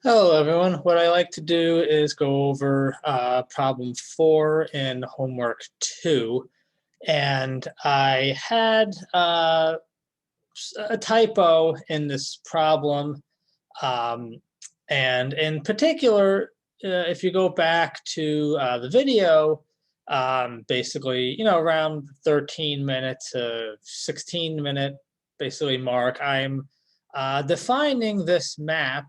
Hello, everyone. What I like to do is go over problem 4 in homework 2. And I had a typo in this problem. Um, and in particular, if you go back to the video, basically, around 13-minute to 16-minute, basically, mark, I'm defining this map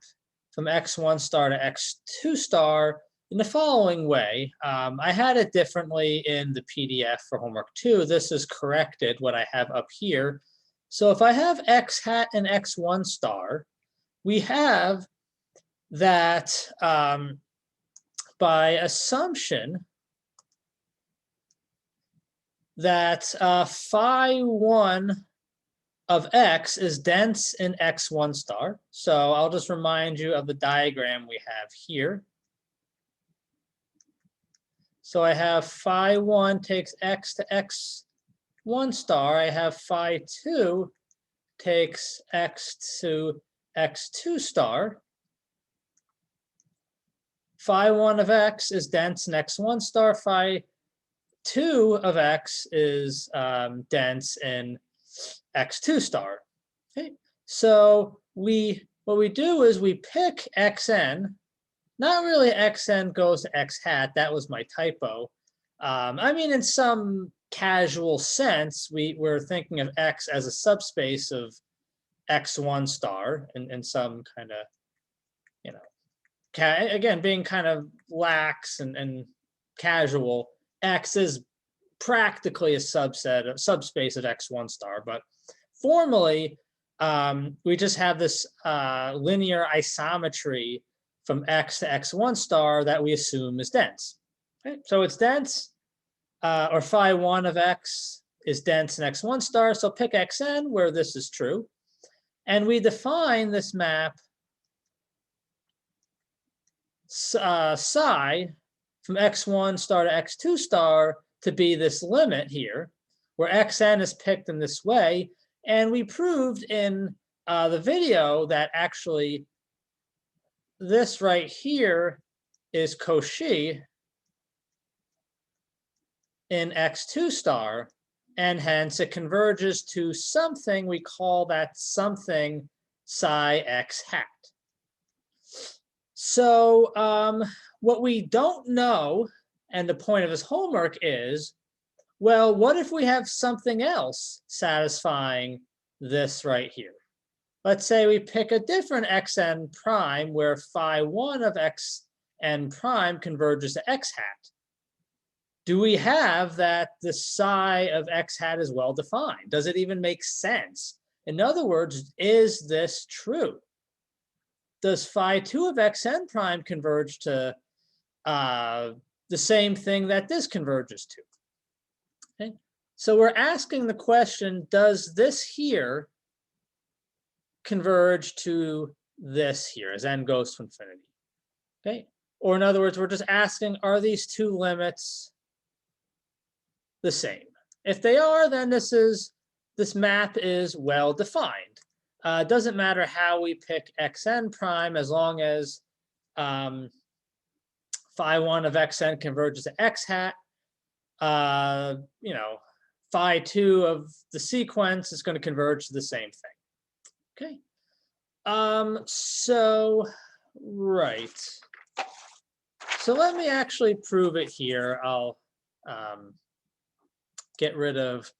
from x1 star to x2 star in the following way. I had it differently in the PDF for homework 2. This is corrected, what I have up here. So if I have x hat and x1 star, we have that by assumption that phi 1 of x is dense in x1 star. So I'll just remind you of the diagram we have here. So I have phi 1 takes x to x1 star. I have phi 2 takes x to x2 star. Phi 1 of x is dense in x1 star. Phi 2 of x is dense in x2 star. Okay, so what we do is we pick xn. Not really xn goes to x hat. That was my typo. I mean, in some casual sense, we're thinking of x as a subspace of x1 star in some kind of, again, being kind of lax and casual. X is practically a subspace of x1 star, but formally, we just have this linear isometry from x to x1 star that we assume is dense. Okay? So it's dense, or phi 1 of x is dense in x1 star, so pick xn where this is true. And we define this map psi from x1 star to x2 star to be this limit here, where xn is picked in this way. And we proved in the video that actually this right here is Cauchy in x2 star, and hence it converges to something we call that something psi x hat. So what we don't know, and the point of this homework is, well, what if we have something else satisfying this right here? Let's say we pick a different xn prime where phi 1 of xn prime converges to x hat. Do we have that the psi of x hat is well defined? Does it even make sense? In other words, is this true? Does phi 2 of xn prime converge to the same thing that this converges to? Okay. So we're asking the question, does this here converge to this here as n goes to infinity? Okay. Or in other words, we're just asking, are these two limits the same? If they are, then this map is well defined. It doesn't matter how we pick xn prime as long as phi 1 of xn converges to x hat. Phi 2 of the sequence is going to converge to the same thing. Okay. Right. So let me actually prove it here. I'll get rid of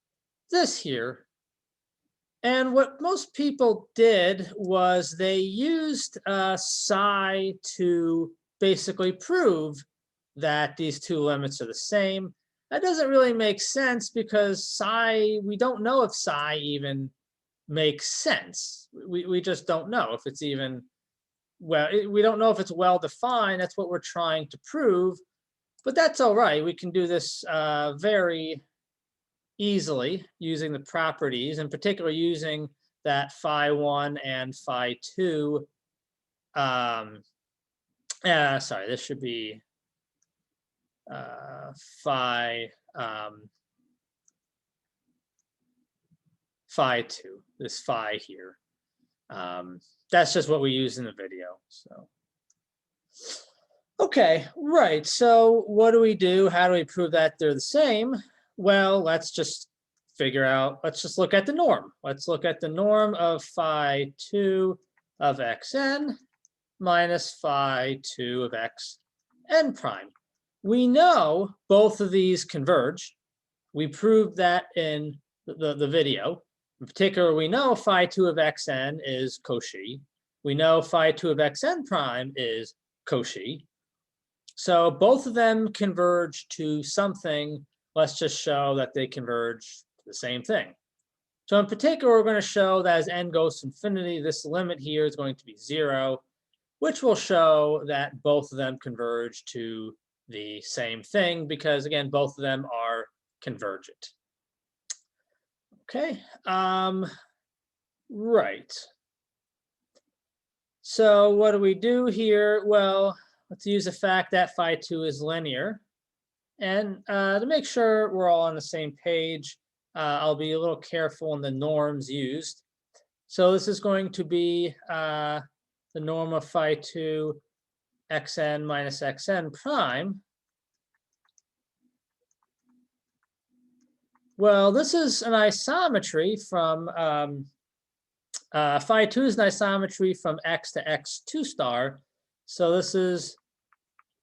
this here. And what most people did was they used psi to basically prove that these two limits are the same. That doesn't really make sense because psi, we don't know if psi even makes sense. We just don't know if it's even, well, we don't know if it's well defined. That's what we're trying to prove. But that's all right. We can do this very easily using the properties, in particular using that phi 1 and phi 2. Sorry, this should be phi 2, this phi here. That's just what we use in the video. So Okay, right. So what do we do? How do we prove that they're the same? Well, let's just let's just look at the norm. Let's look at the norm of phi2 of xn minus phi2 of xn prime. We know both of these converge. We proved that in the video. In particular, we know phi2 of xn is Cauchy. We know phi2 of xn prime is Cauchy. So both of them converge to something. Let's just show that they converge to the same thing. So in particular, we're going to show that as n goes to infinity, this limit here is going to be 0, which will show that both of them converge to the same thing because, again, both of them are convergent. Okay, right. So what do we do here? Well, let's use the fact that phi2 is linear. And to make sure we're all on the same page, I'll be a little careful in the norms used. So this is going to be the norm of phi2 xn minus xn prime. Well, this is an isometry from phi2 is an isometry from x to x2 star. So this is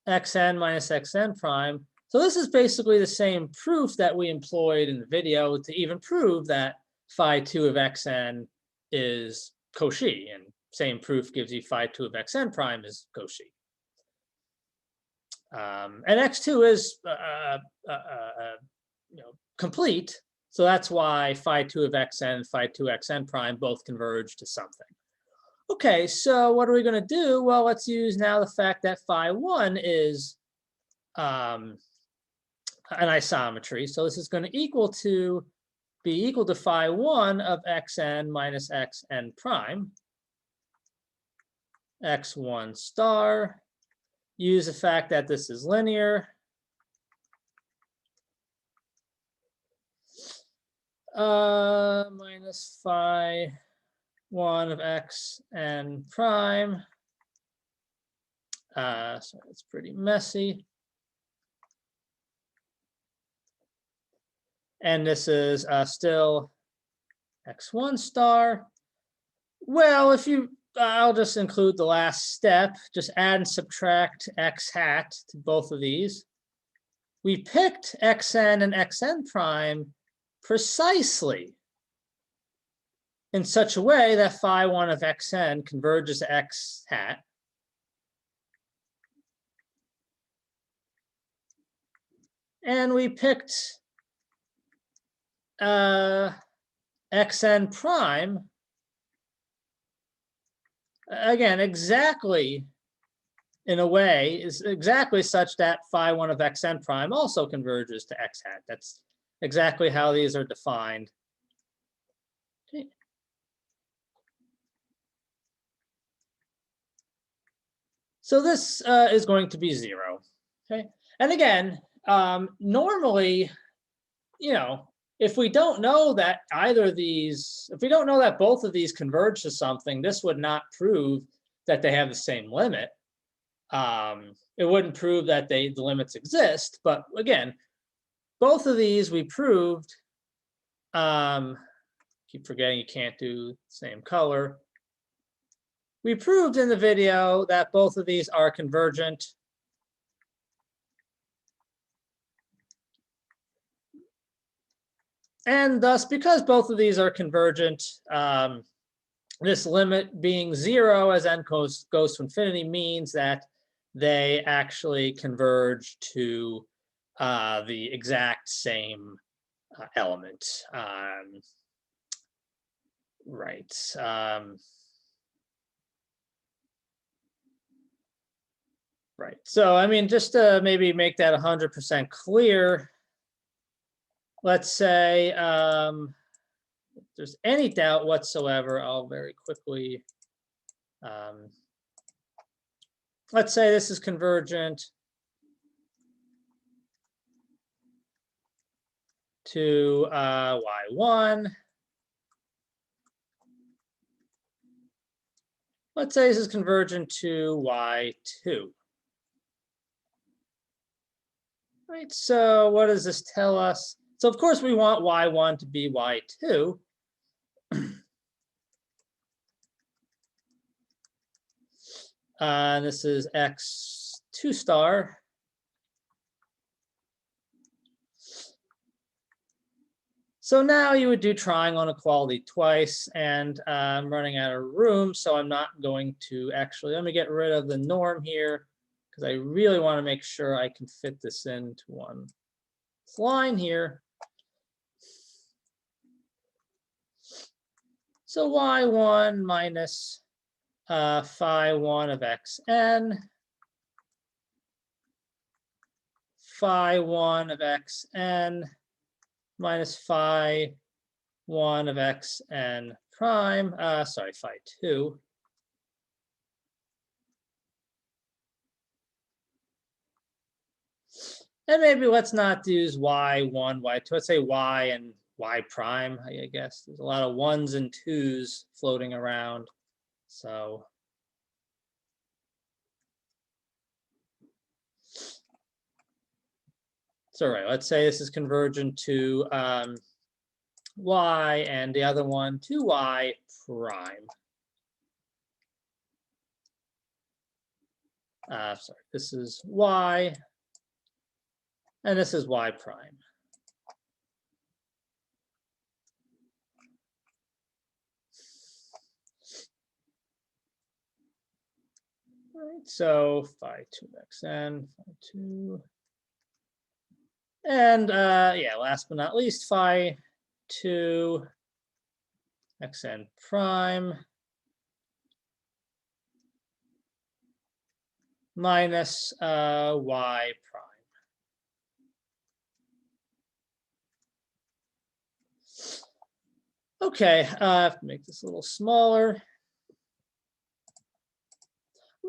xn minus xn prime. So this is basically the same proof that we employed in the video to even prove that phi2 of xn is Cauchy, and same proof gives you phi2 of xn prime is Cauchy. And x2 is complete, so that's why phi2 of xn and phi2 xn prime both converge to something. Okay, so what are we going to do? Well, let's use now the fact that phi1 is an isometry. So this is going to be equal to phi1 of xn minus xn prime, x1 star. Use the fact that this is linear. Minus phi1 of xn prime. So it's pretty messy. And this is still x1 star. Well, if you, I'll just include the last step. Just add and subtract x hat to both of these. We picked xn and xn prime precisely in such a way that phi1 of xn converges to x hat. And we picked xn prime, again, exactly in a way, is exactly such that phi1 of xn prime also converges to x hat. That's exactly how these are defined. Okay. So this is going to be 0. Okay, and again, normally, if we don't know that either of these, if we don't know that both of these converge to something, this would not prove that they have the same limit. It wouldn't prove that the limits exist. But again, both of these we proved. Keep forgetting you can't do the same color. We proved in the video that both of these are convergent. And thus, because both of these are convergent, this limit being 0 as n goes to infinity means that they actually converge to the exact same element. Right. Right. So, I mean, just to maybe make that 100% clear, let's say if there's any doubt whatsoever, I'll very quickly, let's say this is convergent to y1. Let's say this is convergent to y2. Right, so what does this tell us? So of course we want y1 to be y2. This is x2 star. So now you would do triangle inequality twice, and I'm running out of room, so I'm not going to actually, let me get rid of the norm here, because I really want to make sure I can fit this into one line here. So y1 minus phi1 of xn, phi1 of xn minus phi1 of xn prime, sorry, phi2. And maybe let's not use y1, y2. Let's say y and y prime, I guess. There's a lot of ones and twos floating around. So it's all right. Let's say this is convergent to y and the other one to y prime. Sorry, this is y, and this is y prime. All right, so phi2 of xn, phi2. And yeah, last but not least, phi2 xn prime minus y prime. Okay, I have to make this a little smaller.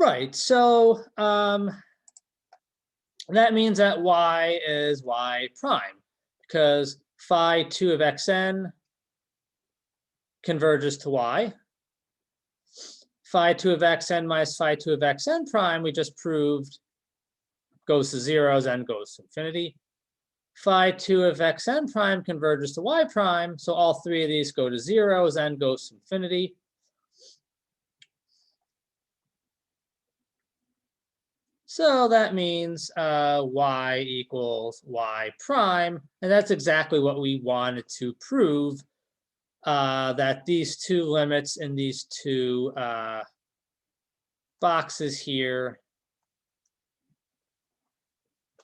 Right, so that means that y is y prime, because phi2 of xn converges to y. Phi2 of xn minus phi2 of xn prime, we just proved, goes to zeros and goes to infinity. Phi2 of xn prime converges to y prime, so all three of these go to zeros and goes to infinity. So that means y equals y prime, and that's exactly what we wanted to prove, that these two limits in these two boxes here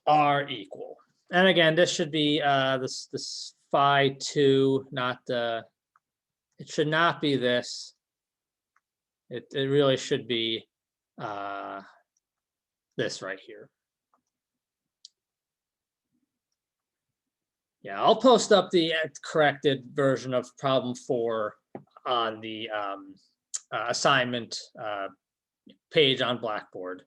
are equal. And again, this should be this phi2, not the, it should not be this. It really should be this right here. Yeah, I'll post up the corrected version of problem 4 on the assignment page on Blackboard.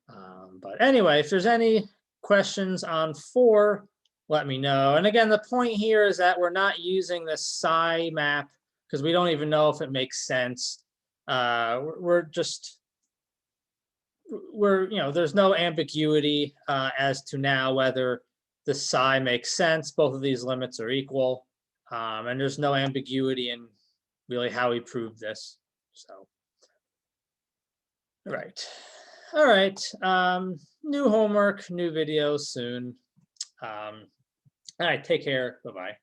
But anyway, if there's any questions on 4, let me know. And again, the point here is that we're not using the psi map because we don't even know if it makes sense. We're there's no ambiguity as to now whether the psi makes sense. Both of these limits are equal. And there's no ambiguity in really how we proved this. So, right. All right. New homework, new videos soon. All right. Take care. Bye-bye.